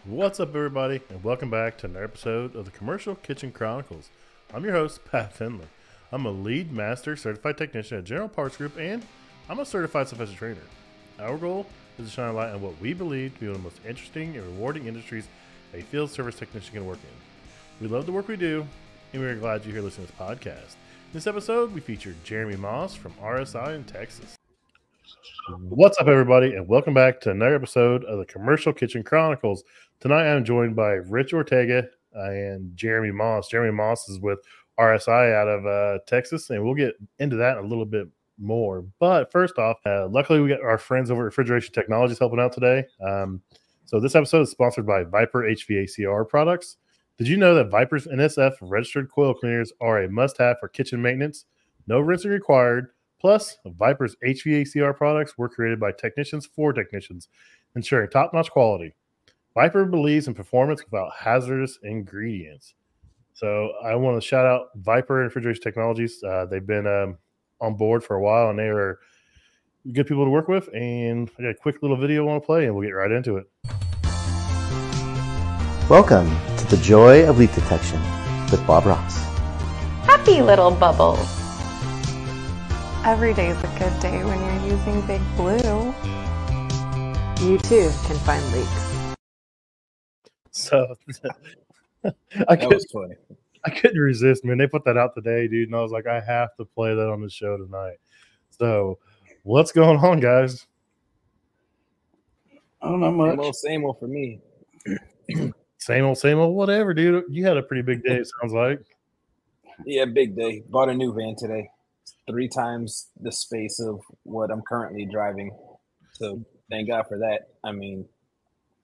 What's up, everybody, and welcome back to another episode of the Commercial Kitchen Chronicles. I'm your host, Pat Finley. I'm a lead master certified technician at General Parts Group, and I'm a certified sufficient trainer. Our goal is to shine a light on what we believe to be one of the most interesting and rewarding industries a field service technician can work in. We love the work we do, and we're glad you're here listening to this podcast. In this episode, we featured Jeramy Moss from RSI in Texas. What's up, everybody, and welcome back to another episode of the Commercial Kitchen Chronicles. Tonight, I'm joined by Rich Ortega and Jeramy Moss. Jeramy Moss is with RSI out of Texas, and we'll get into that in a little bit more. But first off, luckily, we got our friends over at Refrigeration Technologies helping out today. So this episode is sponsored by Viper HVACR products. Did you know that Viper's NSF registered coil cleaners are a must-have for kitchen maintenance? No rinsing required. Plus, Viper's HVACR products were created by technicians for technicians, ensuring top-notch quality. Viper believes in performance without hazardous ingredients. So I want to shout out Viper and Refrigeration Technologies. They've been on board for a while, and they are good people to work with. And I got a quick little video I want to play, and we'll get right into it. Welcome to the Joy of Leak Detection with Bob Ross. Happy little bubbles. Every day is a good day when you're using Big Blue. You too can find leaks. So I couldn't resist, man. They put that out today, dude, and I was like, I have to play that on the show tonight. So what's going on, guys? I don't know much. Same old for me. Same old, whatever, dude. You had a pretty big day, it sounds like. Yeah, big day. Bought a new van today. 3 times the space of what I'm currently driving. So thank God for that. I mean,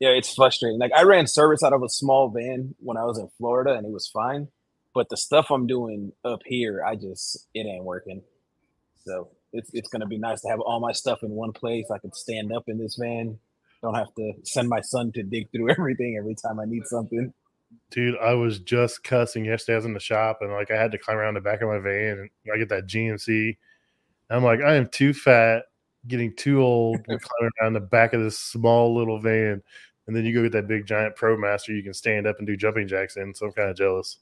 yeah, it's frustrating. Like, I ran service out of a small van when I was in Florida and it was fine. But the stuff I'm doing up here, it ain't working. So it's going to be nice to have all my stuff in one place. I could stand up in this van. Don't have to send my son to dig through everything every time I need something. Dude, I was just cussing yesterday. I was in the shop, and like I had to climb around the back of my van, and I get that GMC. I'm like, I am too fat, getting too old, and climbing around the back of this small little van. And then you go get that big giant ProMaster you can stand up and do jumping jacks in. So I'm kind of jealous.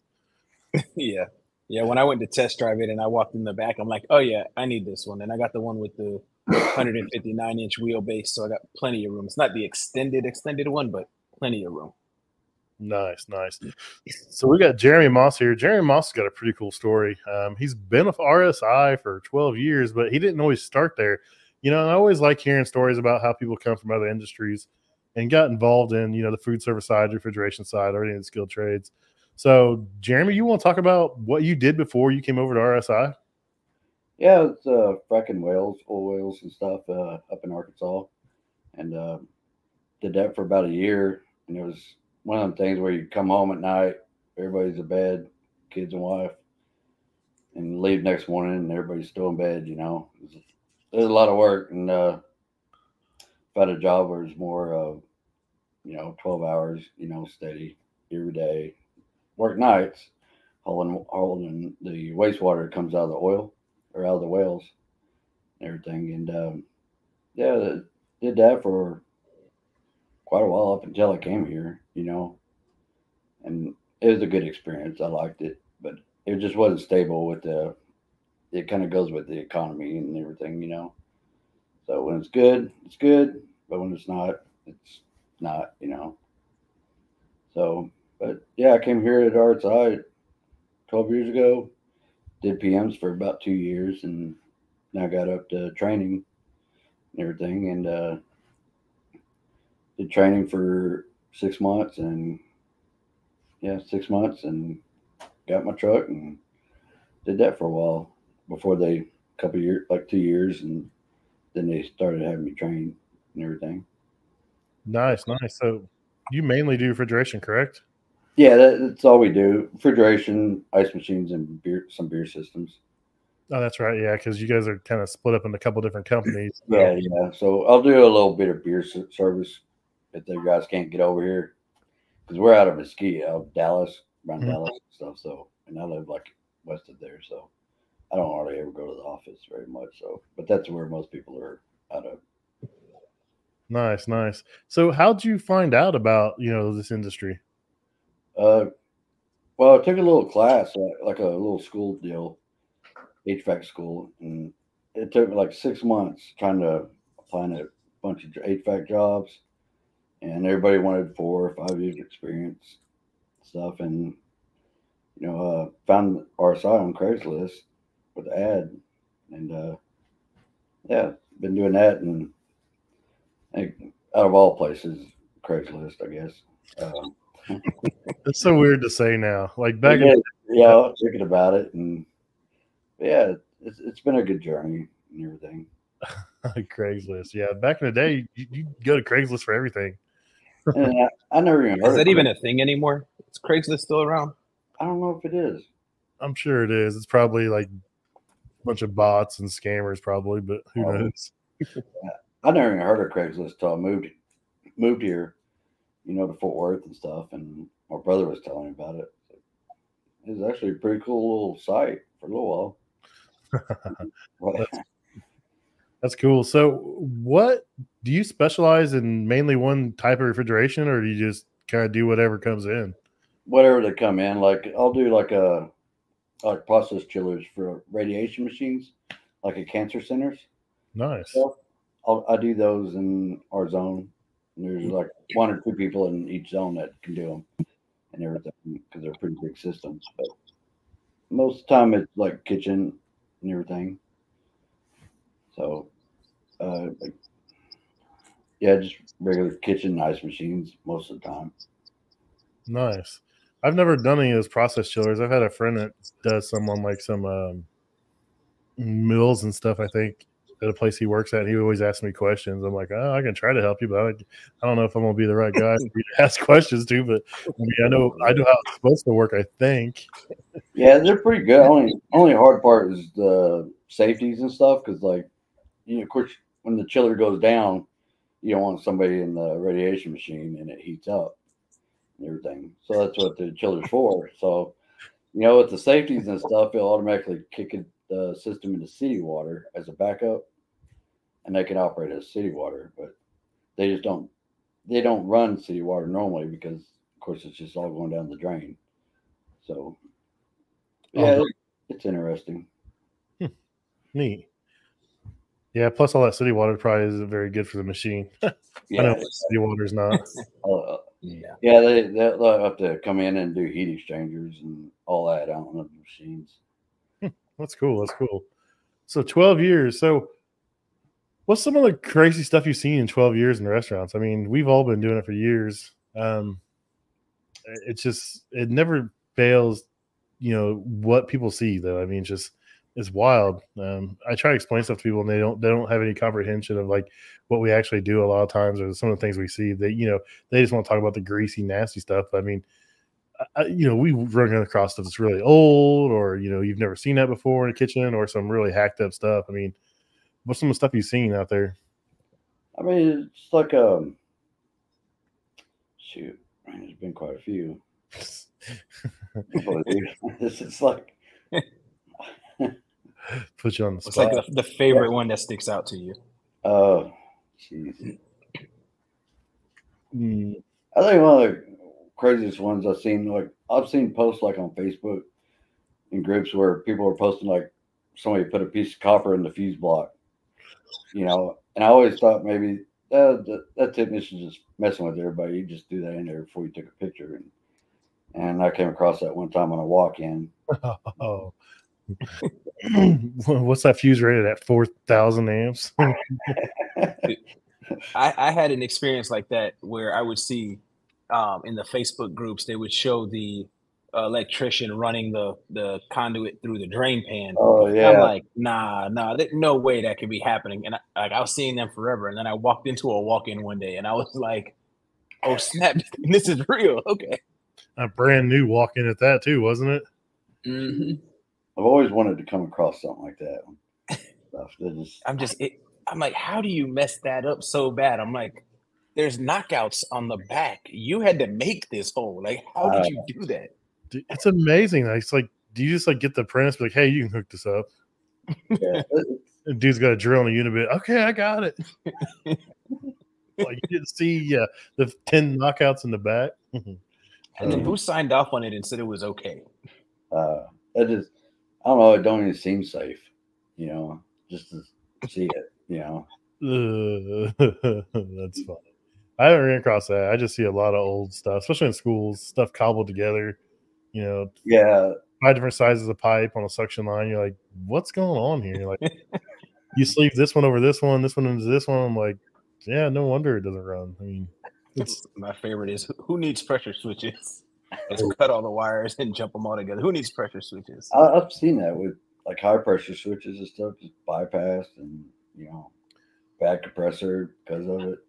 Yeah. When I went to test drive it and I walked in the back, I'm like, oh yeah, I need this one. And I got the one with the 159-inch wheelbase, so I got plenty of room. It's not the extended one, but plenty of room. Nice. So we got Jeramy Moss here. Jeramy Moss has got a pretty cool story. He's been with RSI for 12 years, but he didn't always start there. You know, and I always like hearing stories about how people come from other industries and got involved in, you know, the food service side, refrigeration side, or any of the skilled trades. So, Jeramy, you want to talk about what you did before you came over to RSI? Yeah, it's fracking wells, oil wells and stuff up in Arkansas. And did that for about a year. And it was one of them things where you come home at night, everybody's in bed, kids and wife, and leave next morning and everybody's still in bed, you know. There's a lot of work. And if I had a job where it's more of, 12 hours, steady every day, work nights, hauling the wastewater that comes out of the oil or out of the wells and everything. And did that for quite a while up until I came here, and it was a good experience. I liked it, but it just wasn't stable it kind of goes with the economy and everything, So when it's good, it's good, but when it's not, it's not, So, but yeah, I came here at RSI 12 years ago, did PMs for about 2 years, and now got up to training and everything, and did training for 6 months, and 6 months, and got my truck and did that for a while before couple years, like 2 years, and then they started having me train and everything. Nice. So you mainly do refrigeration, correct? Yeah, that's all we do. Refrigeration, ice machines, and some beer systems. Oh, that's right. Yeah, because you guys are kind of split up in a couple different companies. So. Yeah. So I'll do a little bit of beer service if the guys can't get over here, because we're out of Mesquite, out of Dallas, around Dallas and stuff. So, and I live like west of there, so I don't hardly ever go to the office very much. So, but that's where most people are out of. Nice, nice. So how'd you find out about, this industry? Well, I took a little class, like a little school deal, HVAC school, and it took me like 6 months trying to apply to a bunch of HVAC jobs, and everybody wanted 4 or 5 years experience stuff, and found RSI on Craigslist with the ad, and yeah, been doing that, and out of all places, Craigslist, I guess. It's so weird to say now. Like back yeah, thinking about it, and yeah, it's been a good journey and everything. Craigslist. Yeah, back in the day, you go to Craigslist for everything. And I never even heard Is that of even a thing anymore? Is Craigslist still around? I don't know if it is. I'm sure it is. It's probably like a bunch of bots and scammers, probably, but who knows? I never even heard of Craigslist until I moved here, to Fort Worth and stuff, and my brother was telling me about it. It was actually a pretty cool little site for a little while. That's cool. So, what do you specialize in? Mainly one type of refrigeration, or do you just kind of do whatever comes in? Whatever they come in, like I'll do like process chillers for radiation machines, like at cancer centers. Nice. So I do those in our zone. And there's like 1 or 2 people in each zone that can do them and everything because they're pretty big systems. But most of the time it's like kitchen and everything. So, just regular kitchen ice machines most of the time. Nice. I've never done any of those process chillers. I've had a friend that does some on like some mills and stuff, I think, at a place he works at. He always asks me questions. I'm like, I can try to help you, but I don't know if I'm going to be the right guy for you to ask questions to, but I know how it's supposed to work, I think. Yeah, they're pretty good. Only hard part is the safeties and stuff because, like, of course, when the chiller goes down, you don't want somebody in the radiation machine and it heats up and everything. So that's what the chiller's for. So, with the safeties and stuff, it'll automatically kick the system into city water as a backup, and they can operate as city water, but they don't run city water normally because, of course, it's just all going down the drain. So, yeah, it's interesting. Neat. Yeah, plus all that city water probably isn't very good for the machine. Yeah, I know city water's not. Yeah, they'll have to come in and do heat exchangers and all that out on the machines. That's cool. That's cool. So 12 years. So what's some of the crazy stuff you've seen in 12 years in restaurants? I mean, we've all been doing it for years. It never fails, what people see though. I mean, it's wild. I try to explain stuff to people and they don't have any comprehension of like what we actually do a lot of times or some of the things we see. They just want to talk about the greasy, nasty stuff. But I mean, we run across stuff that's really old or, you've never seen that before in a kitchen or some really hacked up stuff. I mean, what's some of the stuff you've seen out there? I mean, it's like, shoot, there's been quite a few. It's like, put you on the spot. It's like the favorite one that sticks out to you. Oh, jeez. I think one of the craziest ones I've seen posts like on Facebook in groups where people are posting like somebody put a piece of copper in the fuse block, and I always thought maybe that technician's just messing with everybody. You just do that in there before you took a picture. And I came across that one time on a walk-in. Oh. What's that fuse rated at? 4,000 amps? I had an experience like that where I would see in the Facebook groups, they would show the electrician running the conduit through the drain pan. Oh, yeah. And I'm like, nah, there's no way that could be happening. And I was seeing them forever. And then I walked into a walk-in one day and I was like, oh, snap, this is real. Okay. A brand new walk-in at that too, wasn't it? Mm-hmm. I've always wanted to come across something like that. I'm like, how do you mess that up so bad? I'm like, there's knockouts on the back. You had to make this hole. Like, how did you do that? Dude, it's amazing. It's like, do you just like get the apprentice, be like, hey, you can hook this up? Yeah. And dude's got a drill in a unit bit. Okay, I got it. Like you didn't see the 10 knockouts in the back. And then who signed off on it and said it was okay? That just, I don't know. It don't even seem safe, just to see it, That's funny. I haven't ran across that. I just see a lot of old stuff, especially in schools, stuff cobbled together. Yeah. 5 different sizes of pipe on a suction line. You're like, what's going on here? Like, you sleeve this one over this one into this one. I'm like, yeah, no wonder it doesn't run. I mean, my favorite is who needs pressure switches? Let's cut all the wires and jump them all together. Who needs pressure switches? I've seen that with like high pressure switches and stuff, just bypassed and bad compressor because of it.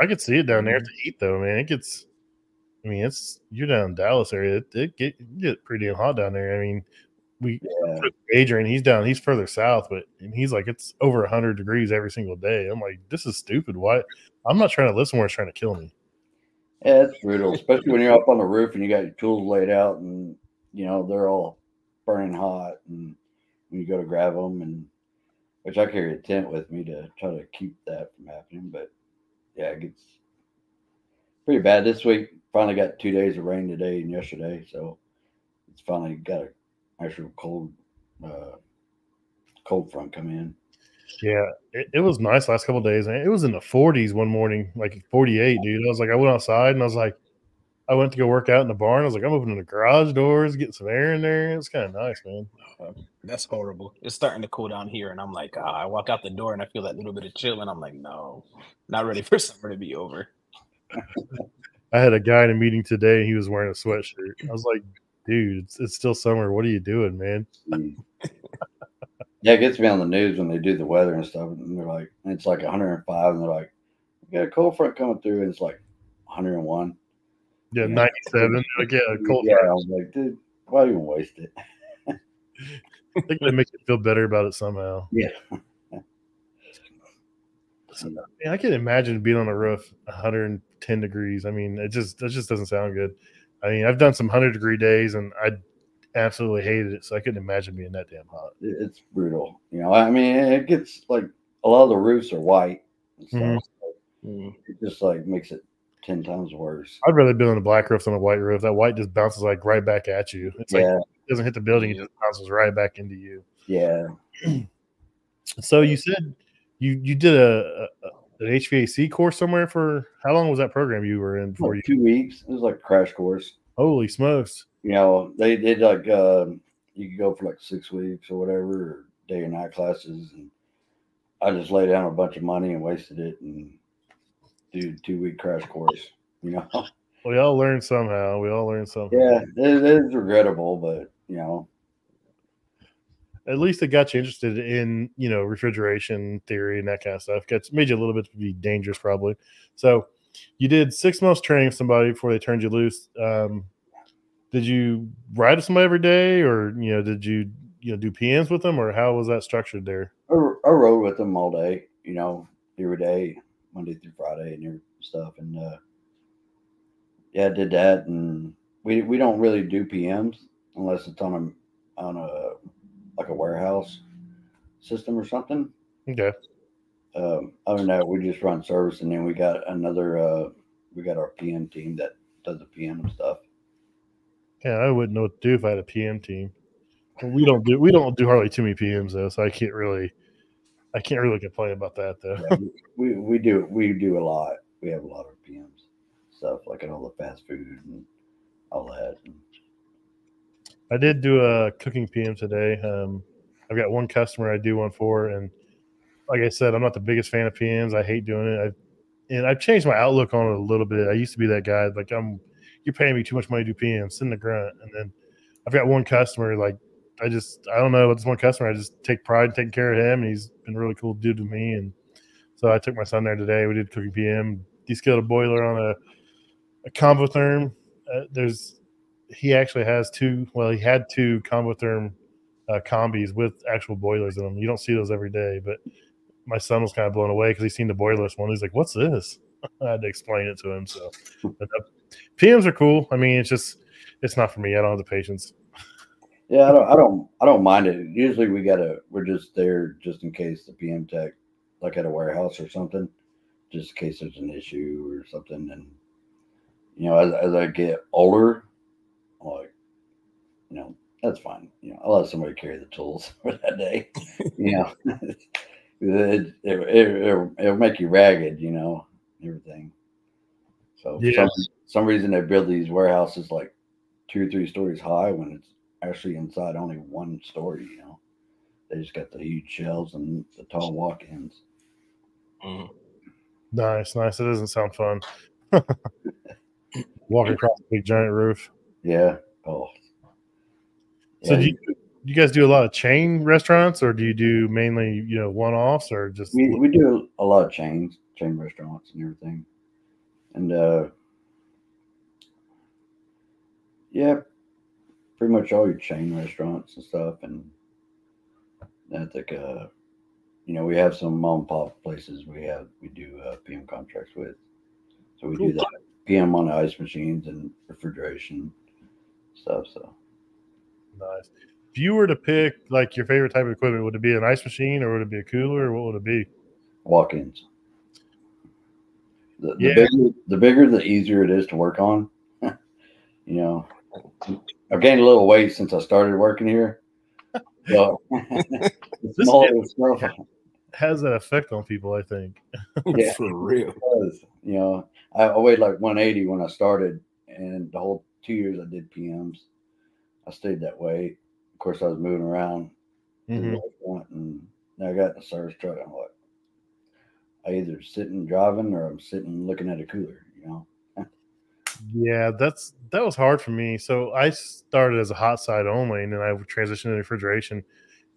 I could see it down there at the heat though, man. You're down in Dallas area. It get pretty damn hot down there. I mean, Adrian, he's further south, and he's like, it's over 100 degrees every single day. I'm like, this is stupid. Why? I'm not trying to listen where it's trying to kill me. Yeah, it's brutal, especially when you're up on the roof and you got your tools laid out and, they're all burning hot. And when you go to grab them, which I carry a tent with me to try to keep that from happening. But, yeah, it gets pretty bad this week. Finally got 2 days of rain today and yesterday. So it's finally got an actual cold front come in. Yeah, it was nice last couple of days, man. It was in the 40s one morning, like 48, dude. I was like, I went outside and I went to go work out in the barn. I was like, I'm opening the garage doors, getting some air in there. It was kind of nice, man. That's horrible. It's starting to cool down here, and I'm like, I walk out the door and I feel that little bit of chill, and I'm like, no, not ready for summer to be over. I had a guy in a meeting today, and he was wearing a sweatshirt. I was like, dude, it's still summer. What are you doing, man? Yeah, it gets me on the news when they do the weather and stuff, and they're like, it's like 105, and they're like, we got a cold front coming through, and it's like 101. Yeah, 97. Like, yeah, cold front. I was like, dude, why even waste it? I think they make you feel better about it somehow. Yeah. I can imagine being on a roof 110 degrees. I mean, that just doesn't sound good. I mean, I've done some 100-degree days, and I absolutely hated it, so I couldn't imagine being that damn hot. It's brutal. I mean, it gets like a lot of the roofs are white and stuff. So it just like makes it 10 times worse. I'd rather be on a black roof than a white roof. That white just bounces like right back at you. It's like it doesn't hit the building, it just bounces right back into you. Yeah. So you said you did an HVAC course somewhere for how long was that program you were in before? Like 2 weeks. It was like a crash course. Holy smokes. They did like you could go for like 6 weeks or whatever, or day or night classes, and I just laid down a bunch of money and wasted it and do 2-week crash course. We all learn somehow. Yeah, it is regrettable, but at least it got you interested in refrigeration theory and that kind of stuff. It's made you a little bit to be dangerous, probably. So you did 6 months training with somebody before they turned you loose. Did you ride with somebody every day, or did you do PMs with them, or how was that structured there? I rode with them all day, every day, Monday through Friday, and stuff. And I did that. And we don't really do PMs unless it's on a like a warehouse system or something. Okay. Other than that, we just run service, and then we got our PM team that does the PM and stuff. Yeah, I wouldn't know what to do if I had a PM team. We don't do hardly too many PMs though, so I can't really complain about that though. Yeah, we do a lot. We have a lot of PMs stuff, like in all the fast food and all that. I did do a cooking PM today. I've got one customer I do one for, and like I said, I'm not the biggest fan of PMs. I hate doing it. I've changed my outlook on it a little bit. I used to be that guy, like you're paying me too much money to do PMs, send the grunt. And then I've got one customer, like I don't know, but this one customer, I just take pride in taking care of him, and he's been a really cool dude to me. And so I took my son there today. We did cooking PM. Descaled a boiler on a Combotherm. He actually has he had 2 Combotherm combis with actual boilers in them. You don't see those every day, but my son was kind of blown away because he's seen the boilerless one. He's like, "What's this?" I had to explain it to him. So, PMs are cool. I mean, it's not for me. I don't have the patience. Yeah, I don't mind it. Usually we're just there just in case the PM tech, like at a warehouse or something, just in case there's an issue or something. And as I get older, I'm like, that's fine. I'll let somebody carry the tools for that day. It'll make you ragged, everything. So for some reason they build these warehouses like 2 or 3 stories high when it's actually inside only 1 story. They just got the huge shelves and the tall walk-ins. Nice. It doesn't sound fun. Walking across a big giant roof. Yeah. Oh. So do you guys do a lot of chain restaurants, or do you do mainly, one-offs, or just? We do a lot of chain restaurants and everything. And yeah, pretty much all your chain restaurants and stuff. And I think we have some mom and pop places we do PM contracts with. So we do that PM on the ice machines and refrigeration stuff. So Nice. If you were to pick like your favorite type of equipment, would it be an ice machine, or would it be a cooler, or what would it be? Walk-ins. The bigger, the easier it is to work on. I've gained a little weight since I started working here. So the smaller stuff has that effect on people, I think. Yeah, for real. I weighed like 180 when I started, and the whole 2 years I did PMs. I stayed that way. Of course, I was moving around to the point, and I got in a service truck. I'm like, I either sitting driving or I'm sitting looking at a cooler. Yeah, that was hard for me. So I started as a hot side only, and then I transitioned to refrigeration,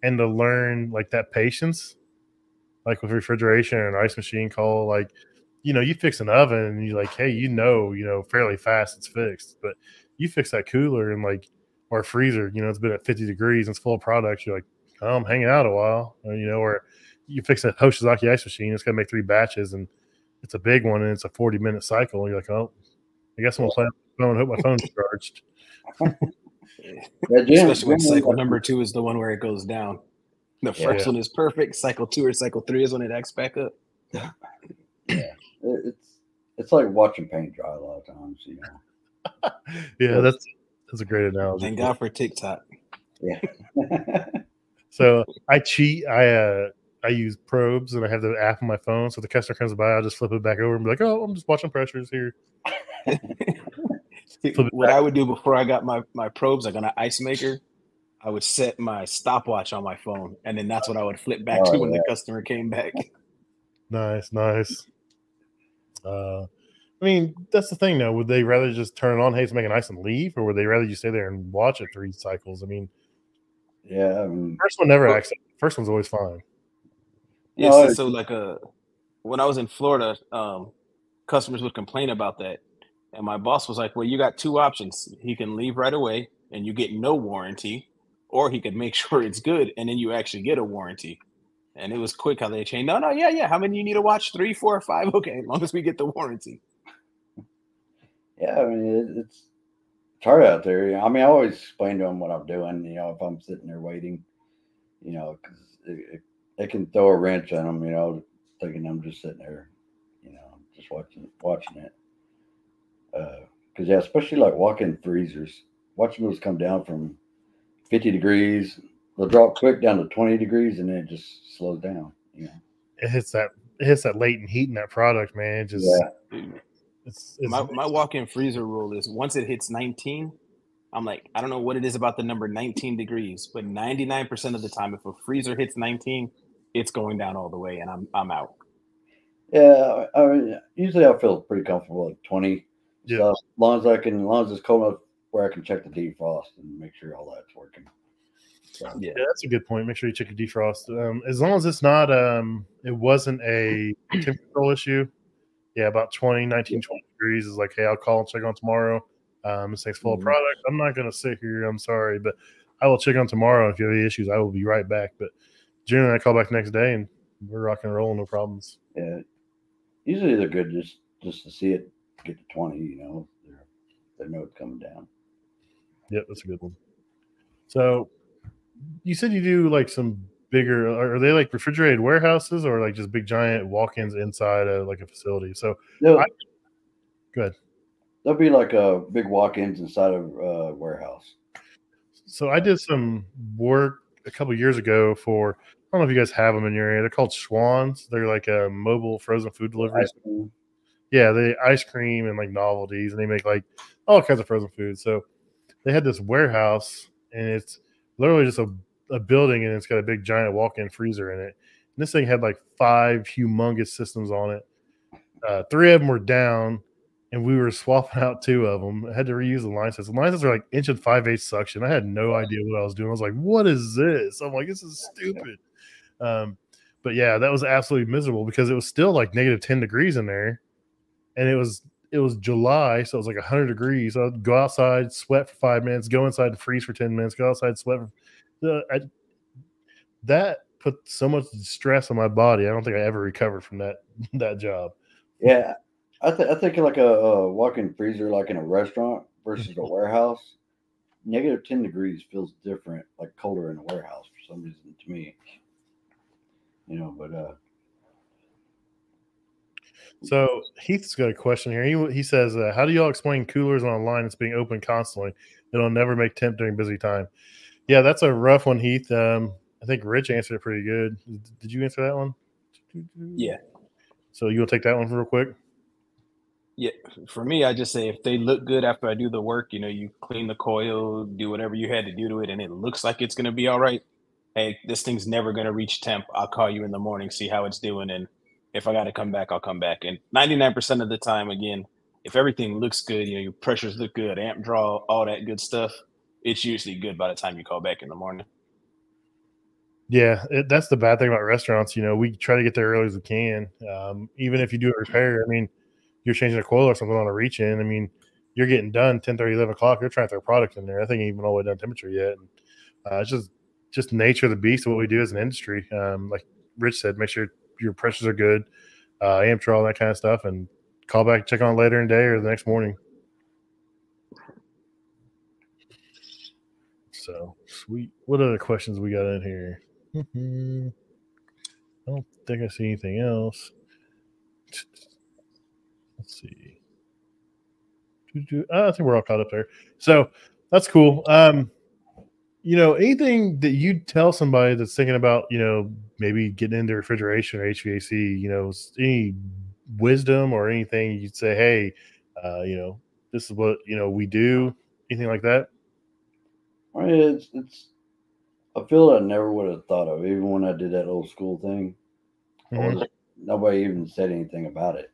and to learn like that patience, like with refrigeration and ice machine call, like you fix an oven and you're like, hey, fairly fast it's fixed, but you fix that cooler and or a freezer, it's been at 50 degrees and it's full of products. You're like, oh, I'm hanging out a while, or you fix a Hoshizaki ice machine, it's gonna make 3 batches and it's a big one and it's a 40-minute cycle. And you're like, oh, I guess I'm gonna play on my phone. Hope my phone's charged. Especially when cycle number 2 is the one where it goes down. The first one is perfect. Cycle 2 or cycle 3 is when it acts back up. Yeah, it's like watching paint dry a lot of times. Yeah, that's a great analogy. Thank God for TikTok. Yeah. So I cheat. I use probes, and I have the app on my phone. So if the customer comes by, I'll just flip it back over and be like, "Oh, I'm just watching pressures here." What I would do before I got my probes, like on an ice maker, I would set my stopwatch on my phone, and then that's what I would flip back to when the customer came back. Nice. I mean, that's the thing, though. Would they rather just turn it on, hey, it's making ice, and leave, or would they rather you stay there and watch it 3 cycles? I mean, yeah. First one never acts. First one's always fine. Yeah. So when I was in Florida, customers would complain about that. And my boss was like, well, you got 2 options. He can leave right away and you get no warranty, or he could make sure it's good and then you actually get a warranty. And it was quick how they changed. No, yeah. How many you need to watch? 3, 4, 5? Okay, as long as we get the warranty. Yeah, I mean, it's hard out there. I mean, I always explain to them what I'm doing, if I'm sitting there waiting, because it can throw a wrench on them, thinking I'm just sitting there, just watching it. Because especially like walk-in freezers, watching those come down from 50 degrees, they'll drop quick down to 20 degrees, and then it just slows down. It hits that latent heat in that product, man. It just it's my walk-in freezer rule is once it hits 19, I'm like, I don't know what it is about the number 19 degrees, but 99% of the time, if a freezer hits 19, it's going down all the way, and I'm out. Yeah, I mean, usually I feel pretty comfortable at 20. Yeah. So as long as it's cold enough where I can check the defrost and make sure all that's working. So, yeah, that's a good point. Make sure you check your defrost. As long as it's not it wasn't a temperature control issue. Yeah, about 20 degrees is like, hey, I'll call and check on tomorrow. This thing's full of product. I'm not going to sit here. I'm sorry, but I will check on tomorrow. If you have any issues, I will be right back. But generally, I call back the next day, and we're rocking and rolling, no problems. Yeah, usually they're good just to see it get to 20. They know it's coming down. Yep, that's a good one. So, you said you do like some bigger? Are they like refrigerated warehouses or like just big giant walk-ins inside of like a facility? So They'll, go ahead. There'll be like a big walk-ins inside of a warehouse. So I did some work a couple years ago for, I don't know if you guys have them in your area. They're called Schwans. They're like a mobile frozen food delivery. Yeah, they ice cream and like novelties, and they make like all kinds of frozen food. So they had this warehouse, and it's literally just a building, and it's got a big giant walk-in freezer in it. And this thing had like 5 humongous systems on it. 3 of them were down, and we were swapping out 2 of them. I had to reuse the line sets. The line sets are like 1.6" suction. I had no idea what I was doing. I was like, what is this? I'm like, this is stupid. But yeah, that was absolutely miserable because it was still like negative 10 degrees in there. And it was July, so it was like 100 degrees. So I'd go outside, sweat for 5 minutes, go inside and freeze for 10 minutes, go outside, sweat. That put so much stress on my body. I don't think I ever recovered from that job. Yeah, I think like a walk-in freezer, like in a restaurant versus a warehouse, negative 10 degrees feels different, like colder in a warehouse for some reason to me. But So Heath's got a question here. He says, how do y'all explain coolers on a line that's being open constantly? It'll never make temp during busy time. Yeah, that's a rough one, Heath. I think Rich answered it pretty good. Did you answer that one? Yeah. So you'll take that one real quick? Yeah. For me, I just say if they look good after I do the work, you clean the coil, do whatever you had to do to it, and it looks like it's going to be all right. Hey, this thing's never going to reach temp. I'll call you in the morning, see how it's doing, and if I got to come back, I'll come back. And 99% of the time, again, if everything looks good, your pressures look good, amp draw, all that good stuff, it's usually good by the time you call back in the morning. Yeah, that's the bad thing about restaurants. We try to get there early as we can. Even if you do a repair, I mean, you're changing a coil or something on a reach in. I mean, you're getting done 10:30, 11 o'clock. You're trying to throw product in there. I think ain't even all the way down temperature yet. And, it's just the nature of the beast of what we do as an industry. Like Rich said, make sure your pressures are good, amp draw, all that kind of stuff, and call back, check on it later in the day or the next morning. So sweet. What other questions we got in here? I don't think I see anything else. Let's see. I think we're all caught up there. So that's cool. Anything that you'd tell somebody that's thinking about, maybe getting into refrigeration or HVAC, any wisdom or anything you'd say, hey, this is what, we do, anything like that? I mean, I feel I never would have thought of, even when I did that old school thing. Nobody even said anything about it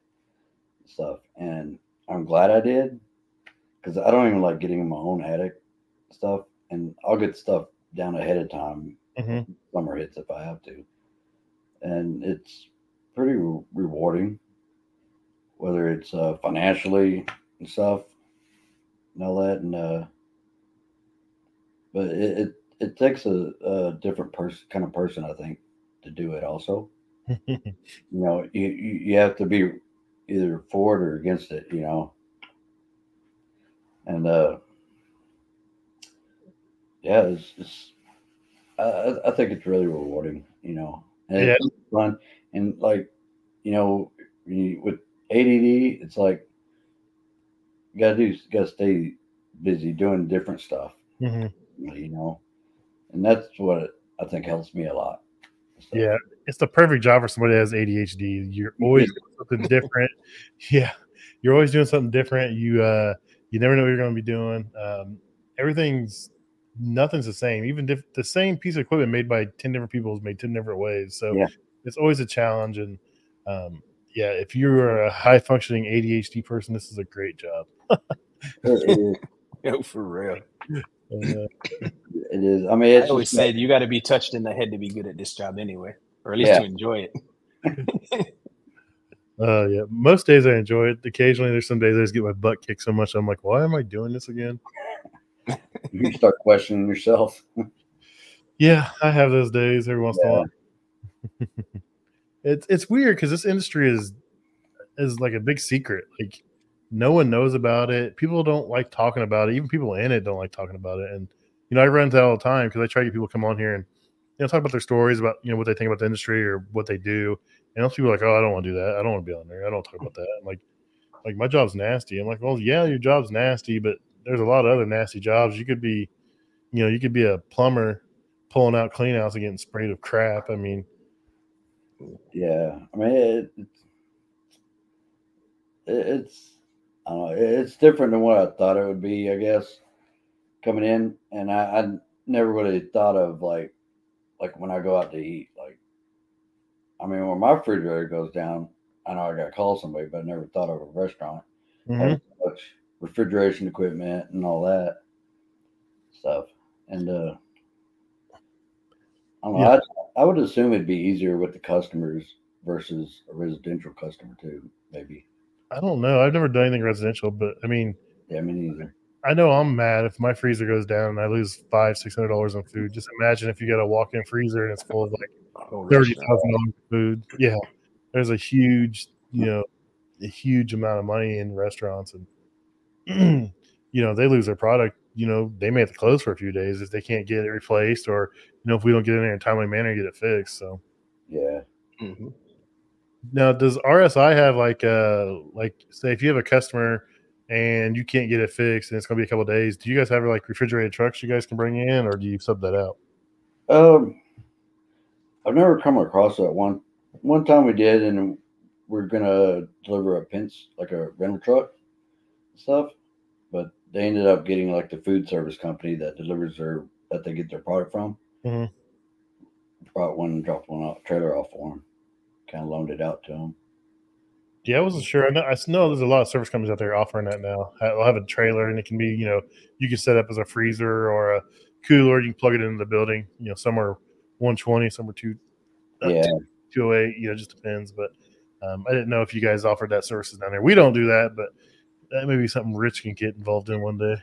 and stuff. And I'm glad I did, because I don't even like getting in my own attic stuff. And I'll get stuff down ahead of time. Summer hits if I have to. And it's pretty rewarding, whether it's financially and stuff and all that. And but it takes a different kind of person, I think, to do it also. You have to be either for it or against it, And yeah, I think it's really rewarding, and it's fun. And like, with ADD, it's like you gotta stay busy doing different stuff, and that's what I think helps me a lot. So, yeah, it's the perfect job for somebody that has ADHD. You're always doing something different. Yeah, you're always doing something different. You never know what you're going to be doing. Nothing's the same. Even the same piece of equipment made by 10 different people is made 10 different ways. So it's always a challenge. And if you're a high functioning ADHD person, this is a great job. For real. It is. I mean, I always said you got to be touched in the head to be good at this job anyway, or at least to enjoy it. Yeah. Most days I enjoy it. Occasionally there's some days I just get my butt kicked so much I'm like, why am I doing this again? You start questioning yourself. Yeah, I have those days every once in a while. It's weird because this industry is like a big secret. Like no one knows about it. People don't like talking about it. Even people in it don't like talking about it. And I run into that all the time because I try to get people to come on here and talk about their stories about, what they think about the industry or what they do. And most people are like, oh, I don't want to do that. I don't want to be on there. I don't talk about that. I'm like my job's nasty. I'm like, well, yeah, your job's nasty, but there's a lot of other nasty jobs. You could be, you could be a plumber pulling out clean outs and getting sprayed with crap. I mean, yeah. I mean, it's I don't know. It's different than what I thought it would be, I guess, coming in. And I never really thought of like when I go out to eat. Like, I mean, when my refrigerator goes down, I know I got to call somebody, but I never thought of a restaurant. Having so much refrigeration equipment and all that stuff. And I don't know. I would assume it'd be easier with the customers versus a residential customer too, maybe. I don't know. I've never done anything residential, but I mean, Yeah, me neither. I know I'm mad if my freezer goes down and I lose $500-$600 on food. Just imagine if you got a walk-in freezer and it's full of like $30,000 food. Yeah, there's a huge, a huge amount of money in restaurants, and they lose their product. They may have to close for a few days if they can't get it replaced, or if we don't get in there in a timely manner and get it fixed. So yeah. Mm-hmm. Now, does RSI have like say if you have a customer and you can't get it fixed and it's gonna be a couple of days, do you guys have like refrigerated trucks you guys can bring in, or do you sub that out? I've never come across that. One time we did, and we're gonna deliver a pinch, like a rental truck and stuff, but they ended up getting like the food service company that delivers that they get their product from. Mm-hmm. Brought one and dropped one off, trailer off for them. Kind of loaned it out to them. Yeah, I wasn't sure. I know there's a lot of service companies out there offering that now. They'll have a trailer, and it can be, you can set up as a freezer or a cooler. You can plug it into the building. Some are 120, some are 208. It just depends. But I didn't know if you guys offered that services down there. We don't do that, but that may be something Rich can get involved in one day.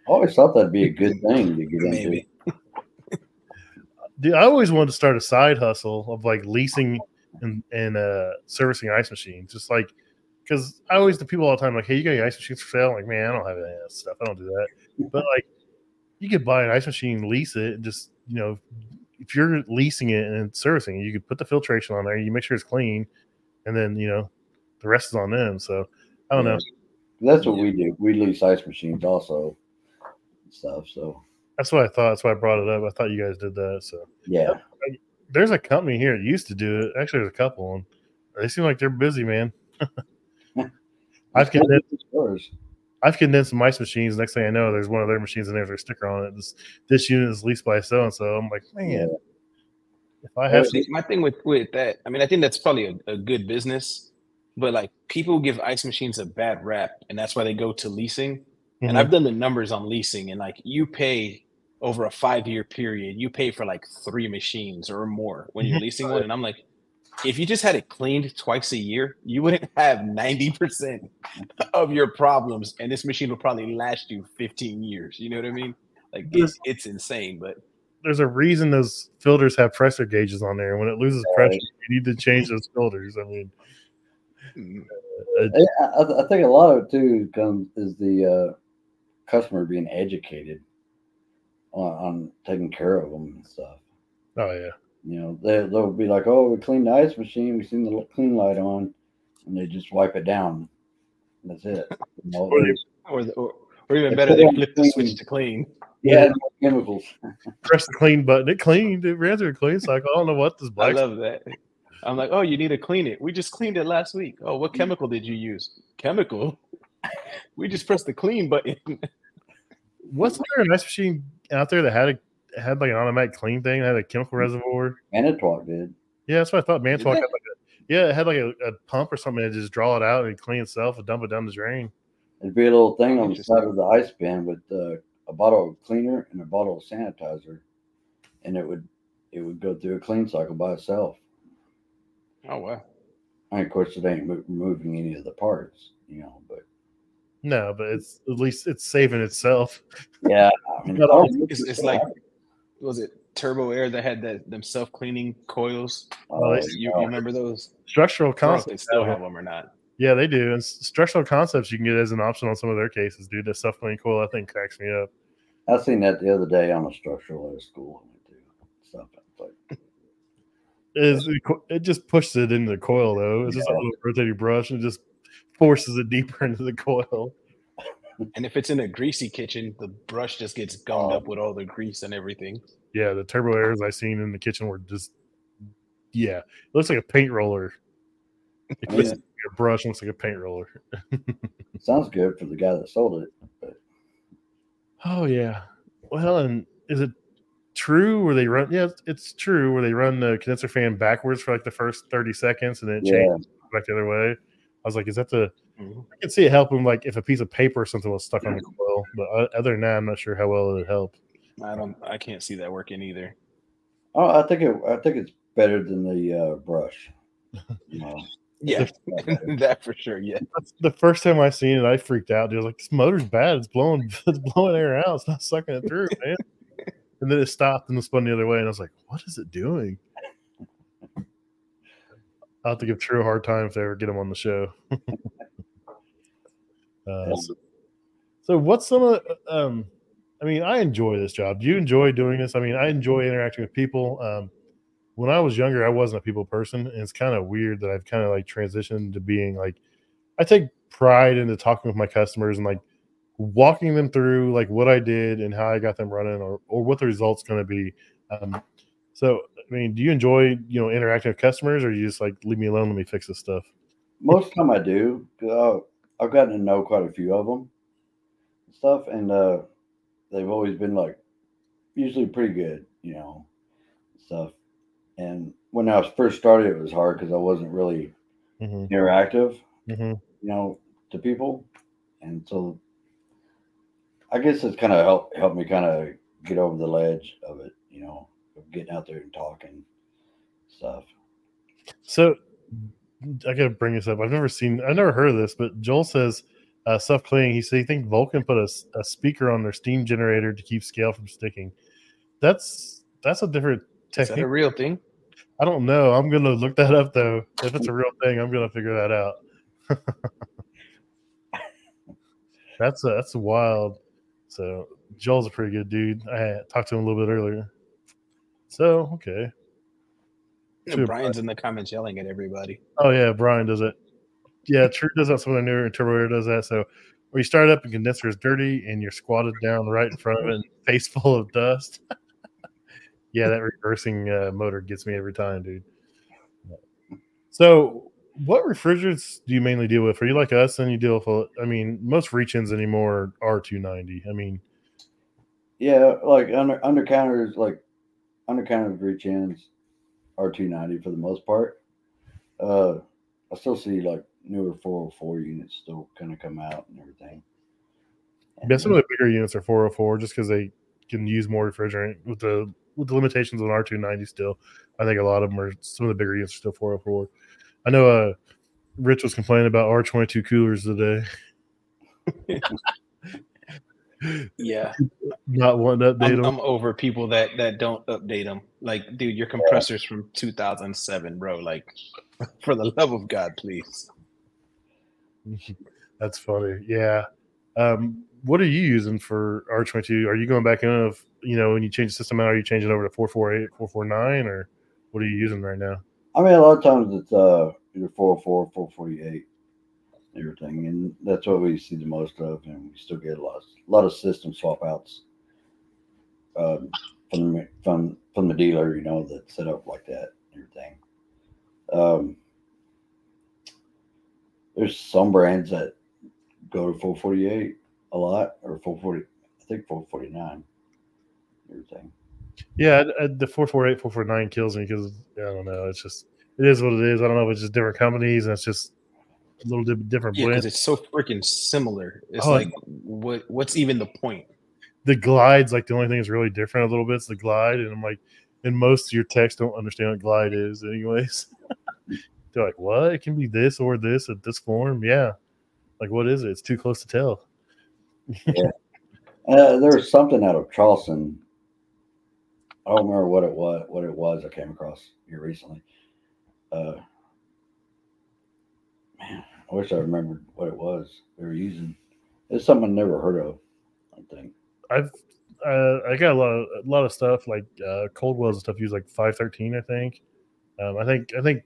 I always thought that'd be a good thing to get into. Dude, I always wanted to start a side hustle of like leasing and servicing ice machines, just like, because I always tell people all the time, like, hey, you got any ice machines for sale? I'm like, man, I don't have any of that stuff. I don't do that. But like, you could buy an ice machine, lease it, and just, if you're leasing it and servicing it, you could put the filtration on there, you make sure it's clean, and then the rest is on them. So I don't know. That's what we do. We lease ice machines also and stuff. So that's what I thought. That's why I brought it up. I thought you guys did that. So yeah. There's a company here that used to do it. Actually, there's a couple, and they seem like they're busy, man. I've condensed some ice machines. Next thing I know, there's one of their machines in there with a sticker on it. This unit is leased by so and so. I'm like, man, if I have my thing with that, I mean, I think that's probably a good business, but like people give ice machines a bad rap, and that's why they go to leasing. Mm-hmm. And I've done the numbers on leasing, and like you pay over a 5-year period, you pay for like 3 machines or more when you're leasing one. And I'm like, if you just had it cleaned twice a year, you wouldn't have 90% of your problems, and this machine would probably last you 15 years. You know what I mean? Like it's insane. But there's a reason those filters have pressure gauges on there. When it loses pressure, you need to change those filters. I mean, I think a lot of it too is the customer being educated on taking care of them and stuff. Oh yeah. They'll be like, oh, we cleaned the ice machine, we seen the clean light on, and they just wipe it down. That's it. Or even better, they flip the switch to clean. Yeah, chemicals. Press the clean button. It cleaned. It ran through a clean cycle. I don't know what this black. I love that. I'm like, oh, you need to clean it. We just cleaned it last week. Oh, what chemical did you use? Chemical? We just pressed the clean button. Wasn't there an ice machine out there that had like an automatic clean thing that had a chemical reservoir? Manitowoc did. Yeah, that's what I thought. Manitowoc had it had like a pump or something that just draw it out and clean itself and dump it down the drain. It'd be a little thing on the side of the ice bin with a bottle of cleaner and a bottle of sanitizer, and it would go through a clean cycle by itself. Oh wow! And of course, it ain't removing any of the parts, but. No, but at least it's saving itself. Yeah, I mean, it's like, was it Turbo Air that had them self-cleaning coils? You remember those? Structural Concepts. They still have them or not? Yeah, they do. And Structural Concepts you can get as an option on some of their cases, dude. That self-cleaning coil, I think, cracks me up. I seen that the other day on a structural at a school. Stuff. It just pushes it into the coil though. It's just a little rotating brush and it just forces it deeper into the coil. And if it's in a greasy kitchen, the brush just gets gummed up with all the grease and everything. Yeah, the turbo airs I seen in the kitchen were just it looks like a paint roller. It looks like a brush, looks like a paint roller. Sounds good for the guy that sold it. But. Oh yeah. Well, and is it true where they run? Yeah, it's true where they run the condenser fan backwards for like the first 30 seconds and then it changes back the other way. I was like, is that the? I can see it helping like if a piece of paper or something was stuck on the coil, but other than that, I'm not sure how well it would help. I can't see that working either. Oh, I think it's better than the brush. Yeah, that for sure. Yeah. The first time I seen it, I freaked out. Dude. I was like, "This motor's bad. It's blowing air out. It's not sucking it through, man." And then it stopped and it spun the other way, and I was like, "What is it doing?" I'll have to give True a hard time if they ever get him on the show. So what's some of the, I mean, I enjoy this job. Do you enjoy doing this? I mean, I enjoy interacting with people. When I was younger, I wasn't a people person, and it's kind of weird that I've kind of like transitioned to being like, I take pride into talking with my customers and like walking them through like what I did and how I got them running or what the result's going to be. So, I mean, do you enjoy, interacting with customers, or you just like leave me alone, let me fix this stuff? Most of the time I do. I've gotten to know quite a few of them and stuff, and they've always been like usually pretty good, stuff. And when I was first started, it was hard because I wasn't really interactive, to people. And so I guess it's kind of helped me kind of get over the ledge of it, of getting out there and talking stuff. So I got to bring this up. I've never heard of this, but Joel says self-cleaning. He said he thinks Vulcan put a speaker on their steam generator to keep scale from sticking. That's a different technique. Is that a real thing? I don't know. I'm going to look that up, though. If it's a real thing, I'm going to figure that out. That's wild. So Joel's a pretty good dude. I talked to him a little bit earlier. So, okay. Brian's in the comments yelling at everybody. Oh, yeah, Brian does it. Yeah, True does that. Some of the newer turbo air does that. So where you start up and condenser is dirty and you're squatted down right in front of it and face full of dust. Yeah, that reversing motor gets me every time, dude. So what refrigerants do you mainly deal with? Are you like us and you deal with, most reach-ins anymore are 290. I mean. Yeah, like under counters, like under counter reach-ins are 290 for the most part. I still see like newer 404 units still kind of come out and everything. Yeah, some of the bigger units are 404 just because they can use more refrigerant with the limitations on R290 still. I think a lot of them are, some of the bigger units are still 404. I know Rich was complaining about R22 coolers today. Yeah. Not wanting to update them. I'm over people that don't update them. Like, dude, your compressor's from 2007, bro. Like, for the love of God, please. That's funny. Yeah. What are you using for R22? Are you going back in when you change the system out, are you changing over to 448, 449, or what are you using right now? I mean, a lot of times it's either 404, 448, everything, and that's what we see the most of, and we still get a lot of system swap outs from the dealer, that's set up like that and everything. There's some brands that go to 448 a lot, or 440, I think 449, everything. Yeah, the 448, 449 kills me because I don't know. It is what it is. I don't know if it's just different companies and it's just a little different Yeah, blend. because it's so freaking similar. It's what's even the point? The glide's like the only thing that's really different a little bit. It's the glide, and I'm like, and most of your techs don't understand what glide is, anyways. They're like, what? It can be this or this at this form. Yeah, like what is it? It's too close to tell. Yeah. There was something out of Charleston. I don't remember what it was. I came across here recently. Man, I wish I remembered what it was they were using. It's something I never heard of, I think. I got a lot of stuff like cold wells and stuff use like 513. I think. I think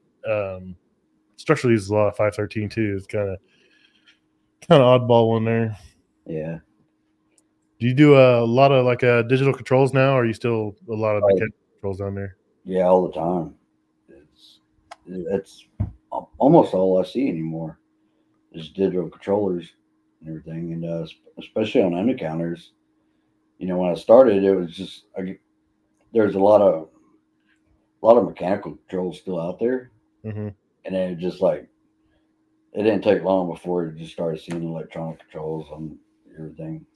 structural uses a lot of 513 too. It's kind of oddball one there. Yeah. Do you do a lot of like digital controls now, or are you still a lot of Oh, mechanical controls down there? yeah, all the time. It's almost all I see anymore is digital controllers and everything, and especially on end counters. When I started, it was just there's a lot of mechanical controls still out there, Mm-hmm. and then it just like it didn't take long before you just started seeing electronic controls on everything.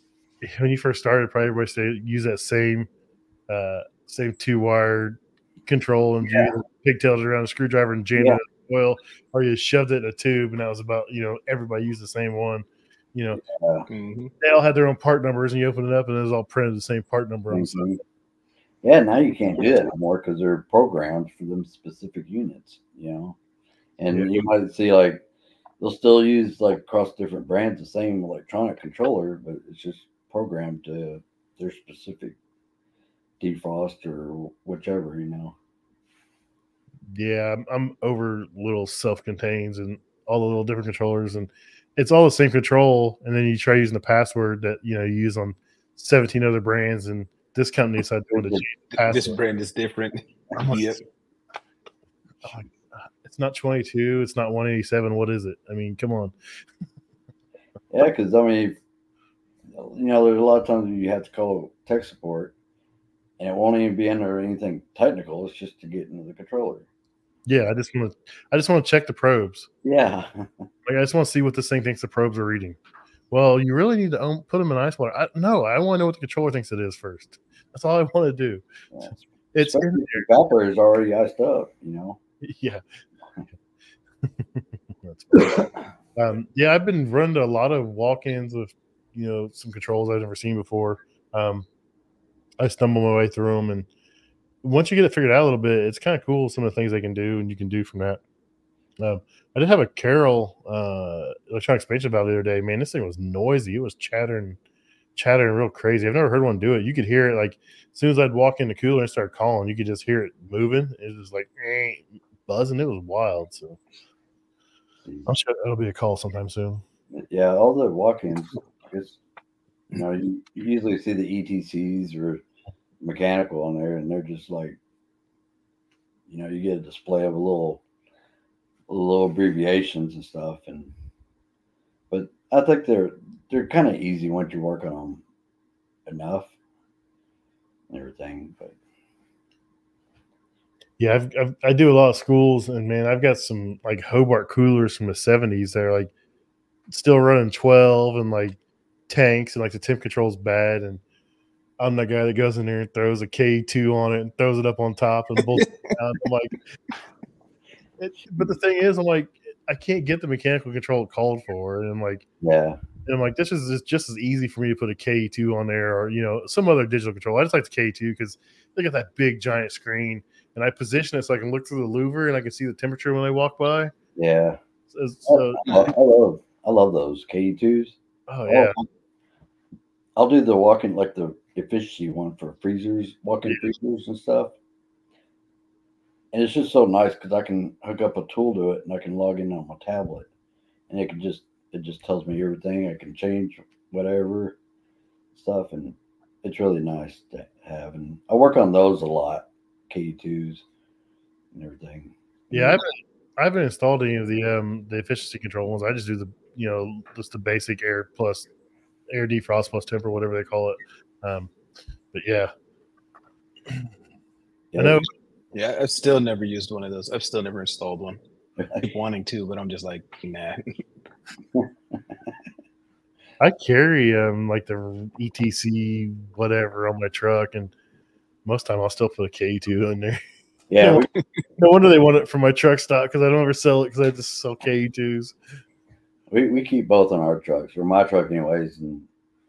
When you first started, probably everybody said use that same 2-wire control and you either pigtails around a screwdriver and jammed it in the oil, or you shoved it in a tube, and that was about everybody used the same one. They all had their own part numbers, and you open it up, and it was all printed the same part number on the side. Yeah, now you can't do that anymore because they're programmed for them specific units. And you might see like they'll still use like across different brands the same electronic controller, but it's just programmed to their specific defrost or whichever. Yeah, I'm over little self-contains and all the little different controllers, and it's all the same control. And then you try using the password that you use on 17 other brands, and this company decided to change the password. This brand is different. Yep. It's not 22. It's not 187. What is it? I mean, come on. Yeah, because I mean, there's a lot of times you have to call tech support, and it won't even be under anything technical. It's just to get into the controller. Yeah, I just want to check the probes. Yeah, like I just want to see what this thing thinks the probes are reading. Well, you really need to put them in ice water. I want to know what the controller thinks it is first. That's all I want to do. Yeah. It's your evaporator is already iced up. Yeah. Yeah, I've been running a lot of walk-ins with some controls I've never seen before. I stumble my way through them, and once you get it figured out a little bit, it's kind of cool some of the things they can do, and you can do from that. I did have a Carroll electronic expansion valve the other day. Man, this thing was noisy. It was chattering real crazy. I've never heard one do it. You could hear it like as soon as I'd walk in the cooler and start calling, you could just hear it moving. It was like buzzing. It was wild. So I'm sure that'll be a call sometime soon. Yeah, all the walk-ins, you usually see the ETCs or mechanical on there, and they're just like, you get a display of a little abbreviations and stuff, but I think they're kind of easy once you work on them enough and everything. But yeah, I do a lot of schools, and man, I've got some like Hobart coolers from the 70s. They're like still running 12 and like tanks, and like the temp control's bad, and I'm the guy that goes in there and throws a K2 on it and throws it up on top and bolts it down. I'm like, but the thing is, I'm like, I can't get the mechanical control called for, and I'm like, this is just as easy for me to put a K2 on there, or some other digital control. I just like the K2 because they got that big giant screen, and I position it so I can look through the louver and I can see the temperature when they walk by. Yeah, so I love those K2s. Oh yeah, I'll do the walk-in, like the efficiency one for freezers, walk-in freezers and stuff. And it's just so nice because I can hook up a tool to it and I can log in on my tablet, and it just tells me everything. I can change whatever stuff, and it's really nice to have. And I work on those a lot, K2s and everything. Yeah, I haven't installed any of the efficiency control ones. I just do the just the basic air defrost plus temp or whatever they call it. But yeah, I know. Yeah, I've still never used one of those. I've still never installed one. I keep wanting to, but I'm just like, nah. I carry like the ETC whatever on my truck, and most time I'll still put a K2 in there. Yeah. No wonder they want it for my truck stock because I don't ever sell it because I just sell K2s. We keep both on our trucks, or my truck anyways, and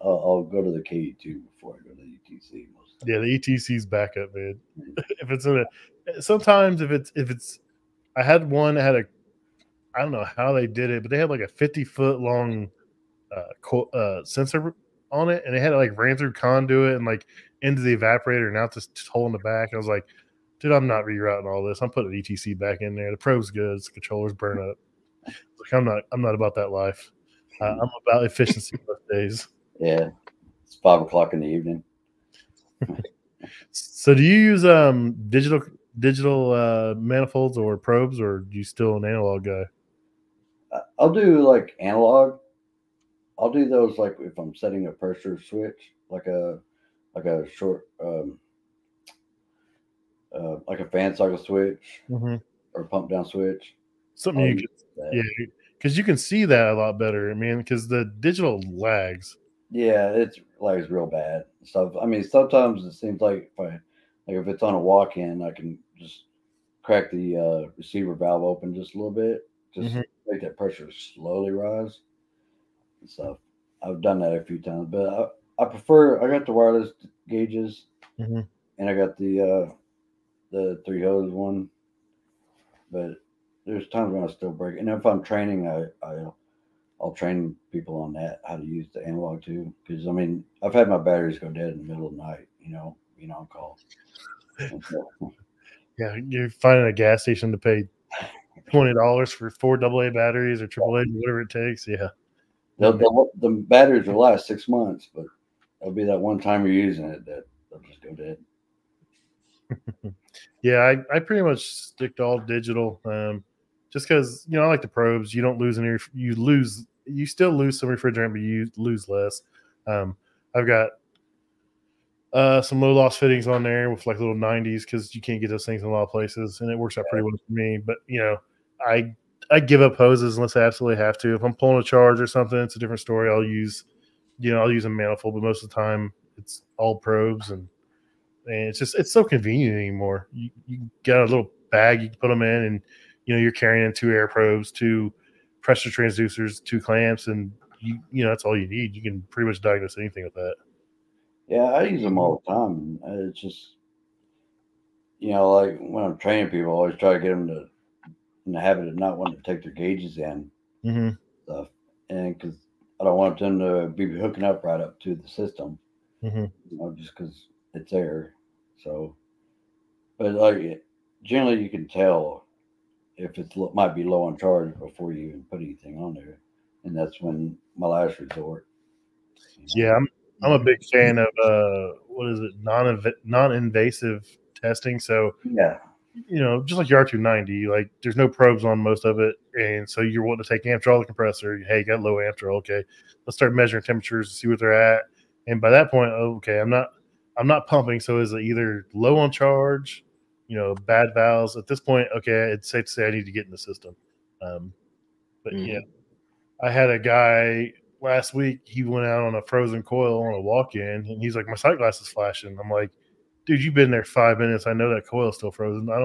I'll go to the K2 before I go to the ETC. Yeah, the ETC's backup, man. If it's sometimes if it's, I had one that had I don't know how they did it, but they had like a 50-foot long sensor on it, and it had to like ran through conduit and like into the evaporator and out this hole in the back. I was like, dude, I'm not rerouting all this. I'm putting ETC back in there. The probe's good. The controllers burn up. Like I'm not about that life. I'm about efficiency most days. Yeah, it's 5 o'clock in the evening. So do you use digital manifolds or probes, or do you still an analog guy? I'll do like analog. I'll do those like if I'm setting a pressure switch, like a short like a fan cycle switch or pump down switch. Something you can, yeah, because you can see that a lot better. I mean, because the digital lags. Yeah, it's lags real bad stuff. I mean, sometimes it seems like if it's on a walk-in, I can just crack the receiver valve open just a little bit, just make that pressure slowly rise and stuff. I've done that a few times, but I prefer. I got the wireless gauges, and I got the 3 hose one, but there's times when I still break. And if I'm training, I'll train people on that, how to use the analog too. Because I mean, I've had my batteries go dead in the middle of the night, being on call. Yeah, you're finding a gas station to pay $20 for 4 AA batteries or AAA, whatever it takes. Yeah, the batteries will last 6 months, but it'll be that one time you're using it that they'll just go dead. Yeah, I pretty much stick to all digital, just because I like the probes. You don't lose any. You still lose some refrigerant, but you lose less. I've got some low loss fittings on there with like little 90s because you can't get those things in a lot of places, and it works out pretty well for me. But I give up hoses unless I absolutely have to. If I'm pulling a charge or something, it's a different story. I'll use a manifold, but most of the time it's all probes, and it's so convenient anymore. You got a little bag you can put them in, and you're carrying in 2 air probes, 2 pressure transducers, 2 clamps, and that's all you need. You can pretty much diagnose anything with that. Yeah, I use them all the time. It's just like when I'm training people, I always try to get them in the habit of not wanting to take their gauges in stuff, and because I don't want them to be hooking up right up to the system, just because it's there. So, but like generally, you can tell if it might be low on charge before you even put anything on there, and that's when my last resort. Yeah, I'm a big fan of what is it, non-invasive testing. So yeah, just like your R290, like there's no probes on most of it, and so you're wanting to take amp draw the compressor. Hey, you got low amp draw. Okay, let's start measuring temperatures to see what they're at. And by that point, okay, I'm not pumping. So is it either low on charge, bad valves? At this point, okay, it's safe to say I need to get in the system. But yeah, I had a guy last week. He went out on a frozen coil on a walk-in, and he's like, "My sight glass is flashing." I'm like, "Dude, you've been there 5 minutes. I know that coil's still frozen. I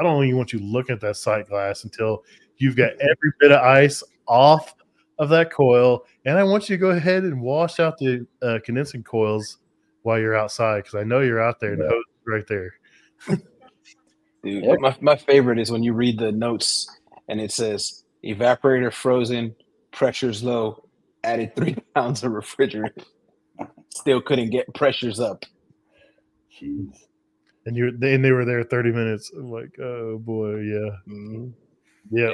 don't even want you looking at that sight glass until you've got every bit of ice off of that coil, and I want you to go ahead and wash out the condensing coils while you're outside, because I know you're out there and the hose is right there." Dude, my favorite is when you read the notes and it says evaporator frozen, pressure's low, added 3 pounds of refrigerant, still couldn't get pressures up. Jeez. And they were there 30 minutes. I'm like, oh boy, yeah. Yeah.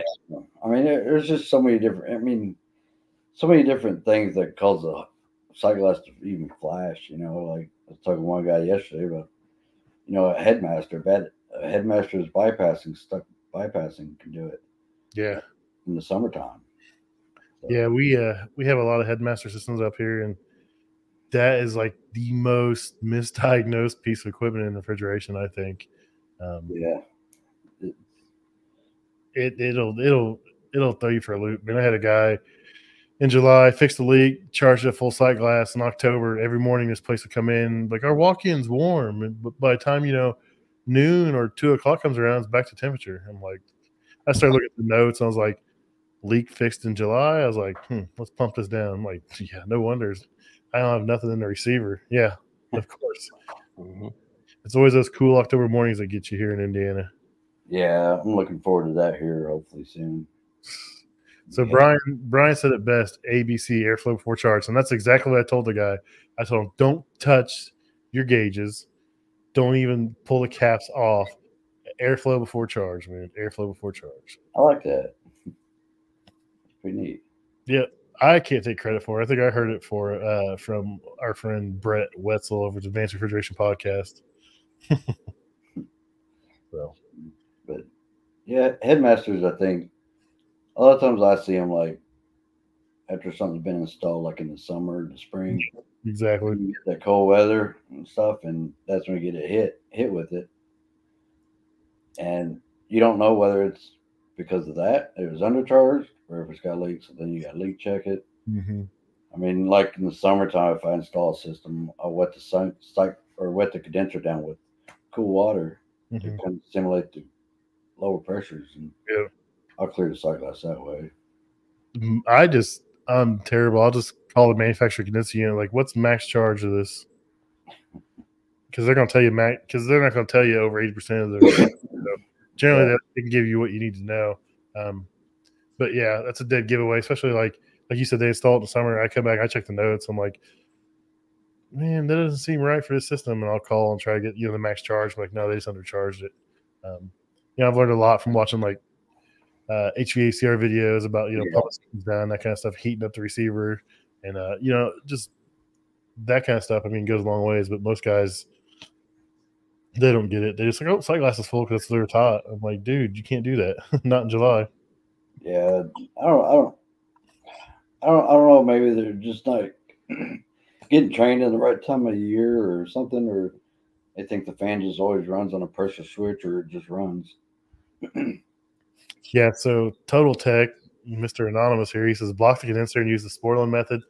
I mean, there's just so many different. I mean, so many different things that cause a sight glass to even flash. Like I was talking to one guy yesterday about, a headmaster. A headmaster is stuck bypassing can do it. Yeah. In the summertime. So. Yeah, we have a lot of headmaster systems up here, and that is like the most misdiagnosed piece of equipment in refrigeration, I think. Yeah. It'll throw you for a loop. I mean, I had a guy in July fixed the leak, charged it full sight glass. In October, every morning this place would come in like, our walk-in's warm, and by the time noon or 2 o'clock comes around, it's back to temperature. I'm like, I started looking at the notes, and I was like, leak fixed in July. I was like, let's pump this down. I'm like, yeah, no wonders. I don't have nothing in the receiver. Yeah, of course. It's always those cool October mornings that get you here in Indiana. Yeah, I'm looking forward to that here hopefully soon. So Brian said it best: ABC, airflow before charge, and that's exactly what I told the guy. I told him, don't touch your gauges, don't even pull the caps off. Airflow before charge, man. Airflow before charge. I like that. Pretty neat. Yeah, I can't take credit for it. I think I heard it from our friend Brett Wetzel over at the Advanced Refrigeration Podcast. So, but yeah, headmasters, I think a lot of times I see them like after something's been installed, like in the summer, the spring. Exactly. You get that cold weather and stuff, and that's when you get it hit with it. And you don't know whether it's because of that, it was undercharged, or if it's got leaks, then you got to leak check it. Mm-hmm. I mean, like in the summertime, if I install a system, I'll wet the condenser down with cool water to kind of simulate the lower pressures, and I'll clear the sight glass that way. I'm terrible. I'll just call the manufacturer condenser unit, like, what's max charge of this? Because they're going to tell you because they're not going to tell you over 80% of their. So generally, they can give you what you need to know. But yeah, that's a dead giveaway, especially like you said, they install it in the summer. I come back, I check the notes. I'm like, man, that doesn't seem right for this system. And I'll call and try to get the max charge. I'm like, no, they just undercharged it. I've learned a lot from watching like HVACR videos about pump systems down, that kind of stuff, heating up the receiver, and just that kind of stuff. I mean, goes a long ways. But most guys, they don't get it. They just like, oh, sight glass is full because they're hot. I'm like, dude, you can't do that. Not in July. Yeah, I don't know. Maybe they're just not getting trained in the right time of year or something, or they think the fan just always runs on a pressure switch, or it just runs. Yeah. So Total Tech, Mr. Anonymous here, he says block the condenser and use the Sportland method.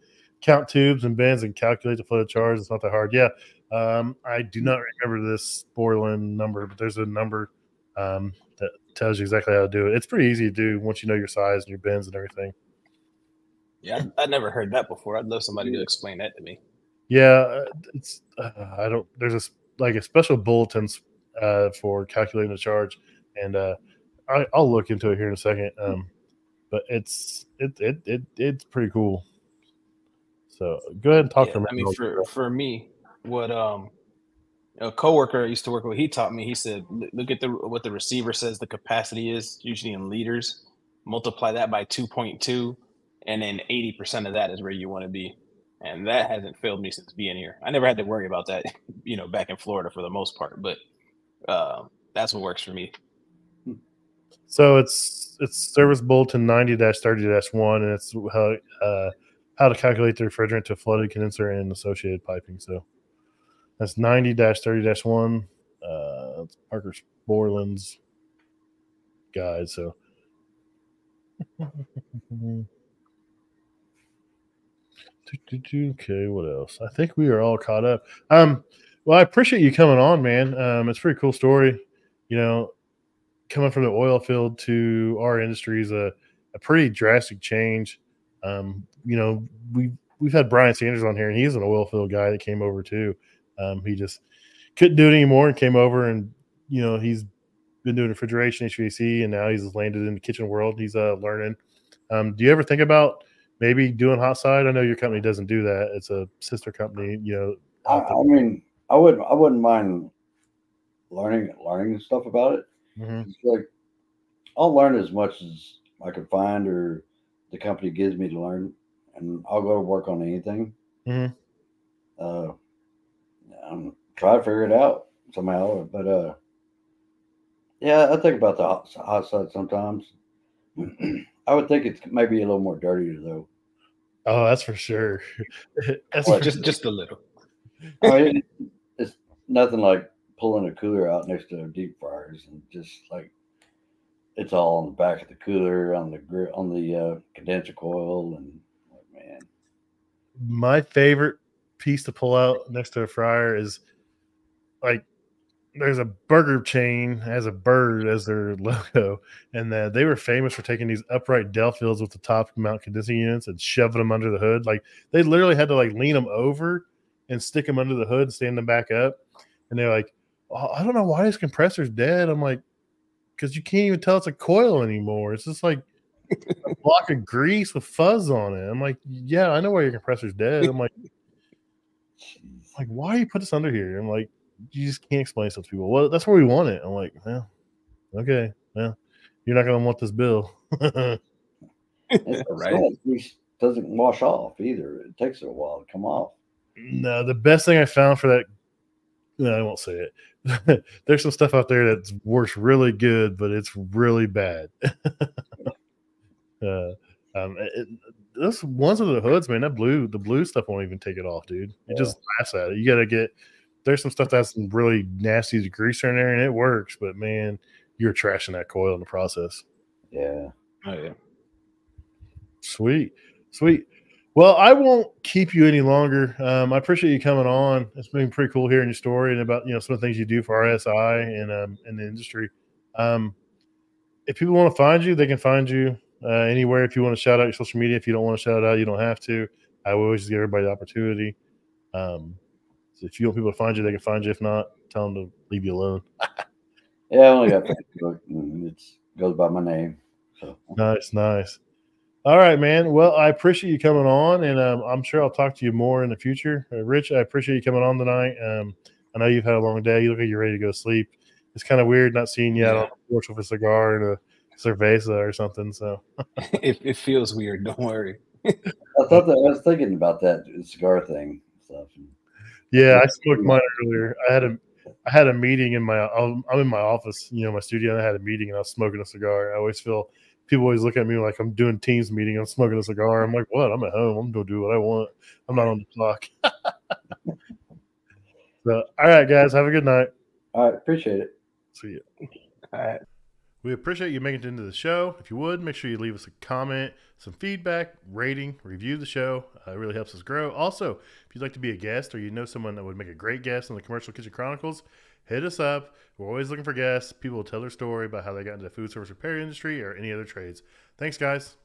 Count tubes and bends and calculate the flow of charge. It's not that hard. Yeah. I do not remember this Sportland number, but there's a number that tells you exactly how to do it. It's pretty easy to do once you know your size and your bends and everything. Yeah, I'd never heard that before. I'd love somebody to explain that to me. Yeah, it's I don't. There's a special bulletins for calculating the charge, and I'll look into it here in a second. But it's pretty cool. So go ahead and talk to me. I mean, for me, what a coworker I used to work with, he taught me. He said, look at what the receiver says the capacity is, usually in liters. Multiply that by 2.2, and then 80% of that is where you want to be. And that hasn't failed me since being here. I never had to worry about that, back in Florida for the most part. But that's what works for me. So it's Service Bulletin 90-30-1, and it's how to calculate the refrigerant to flooded condenser and associated piping. So that's 90-30-1. It's Parker Sportland's guide. So okay, what else? I think we are all caught up. Well, I appreciate you coming on, man. It's a pretty cool story. Coming from the oil field to our industry is a pretty drastic change. We've had Brian Sanders on here, and he's an oil field guy that came over too. He just couldn't do it anymore and came over, and he's been doing refrigeration, HVAC, and now he's landed in the kitchen world. He's learning. Do you ever think about maybe doing hot side? I know your company doesn't do that. It's a sister company. I mean, I wouldn't mind learning stuff about it. Mm-hmm. It's like I'll learn as much as I can find or the company gives me to learn, and I'll go to work on anything. Mm-hmm. I'm try to figure it out somehow, but yeah, I think about the hot side sometimes. I would think it's maybe a little more dirtier though. Oh, that's for sure. Just a little. I mean, it's nothing like pulling a cooler out next to deep fryers and just like it's all on the back of the cooler, on the condenser coil, and man. My favorite piece to pull out next to a fryer is like there's a burger chain has a bird as their logo, and they were famous for taking these upright Delfields with the top mount condensing units and shoving them under the hood. Like they literally had to like lean them over and stick them under the hood and stand them back up. And they're like, oh, I don't know why this compressor's dead. I'm like, because you can't even tell it's a coil anymore. It's just like a block of grease with fuzz on it. I'm like, yeah, I know why your compressor's dead. I'm like, why you put this under here? I'm like, you just can't explain stuff to people. Well, that's where we want it. I'm like, well, okay, well, you're not gonna want this bill. Right. Grease doesn't wash off either. It takes a while to come off. No, the best thing I found for that, no, I won't say it. There's some stuff out there that works really good, but it's really bad. Those ones with the hoods, man, the blue stuff won't even take it off, dude. It just laughs at it. You got to get, there's some stuff that's some really nasty grease in there, and it works, but man, you're trashing that coil in the process. Yeah. Oh yeah. Sweet. Well, I won't keep you any longer. I appreciate you coming on. It's been pretty cool hearing your story and about some of the things you do for RSI and in the industry. If people want to find you, they can find you anywhere. If you want to shout out your social media, if you don't want to shout it out, you don't have to. I will always give everybody the opportunity. So if you want people to find you, they can find you. If not, tell them to leave you alone. Yeah, I only got Facebook, and it goes by my name. So. Nice. All right, man. Well, I appreciate you coming on, and I'm sure I'll talk to you more in the future. Rich, I appreciate you coming on tonight. I know you've had a long day. You look like you're ready to go sleep. It's kind of weird not seeing you out on the porch with a cigar and a cerveza or something. So it feels weird. Don't worry. I was thinking about that cigar thing stuff. Yeah, I smoked mine earlier. I had a meeting in I'm in my office, my studio, and I had a meeting and I was smoking a cigar. I always feel people always look at me like I'm doing Teams meeting. I'm smoking a cigar. I'm like, what? I'm at home. I'm going to do what I want. I'm not on the clock. So, all right, guys, have a good night. All right, appreciate it. See you. All right. We appreciate you making it into the show. If you would, make sure you leave us a comment, some feedback, rating, review the show. It really helps us grow. Also, if you'd like to be a guest or you know someone that would make a great guest on the Commercial Kitchen Chronicles, hit us up. We're always looking for guests. People will tell their story about how they got into the food service repair industry or any other trades. Thanks, guys.